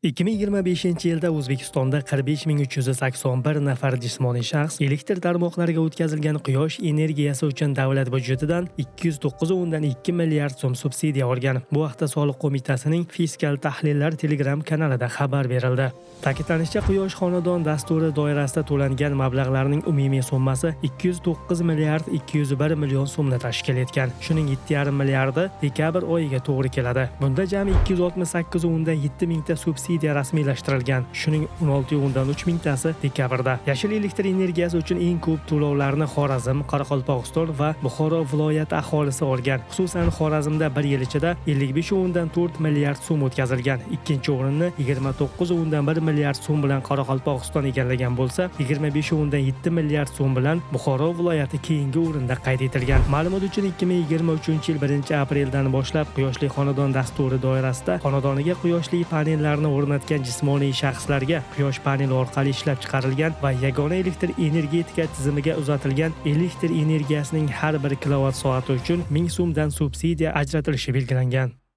2025-yilda O'zbekistonda 45.381 nafar jismoniy shaxs elektr tarmoqlariga o'tkazilgan quyosh energiyasi uchun davlat byudjetidan 209,2 milliard so'm subsidiya olgan. Bu haqda Soliq qo'mitasining Fiskal tahlillar Telegram kanalida xabar berildi. Ta'kidlanishicha, Quyosh xonadon dasturi doirasida to'langan mablag'larning umumiy summasi 209 milliard 201 million so'mni tashkil etgan. Shuning 7,5 milliardi dekabr oyiga to'g'ri keladi. Bunda jami 268,7 mingta subsidiya rasmiylashtirilgan. Shuning 16,3 mingtasi dekabrda. Yashil elektr energiyasi uchun eng ko'p to'lovlarni Xorazm, Qoraqalpog'iston va Buxoro viloyati aholisi olgan. Xususan, Xorazmda bir yil ichida 55,4 milliard so'm o'tkazilgan. Ikkinchi o'rinni 29,1 milliard so'm bilan Qoraqalpog'iston egallagan bo'lsa, 25,7 milliard so'm bilan Buxoro viloyati keyingi o'rinda qayd etilgan. Ma'lumot uchun 2023-yil 1-apreldan boshlab quyoshli xonadon dasturi doirasida xonadoniga quyoshli panellarni o'rnatgan jismoniy shaxslarga quyosh paneli orqali ishlab chiqarilgan va yagona elektr energetika tizimiga uzatilgan elektr energiyasining har bir kilovat soati uchun 1000 so'mdan subsidiya ajratilishi belgilangan.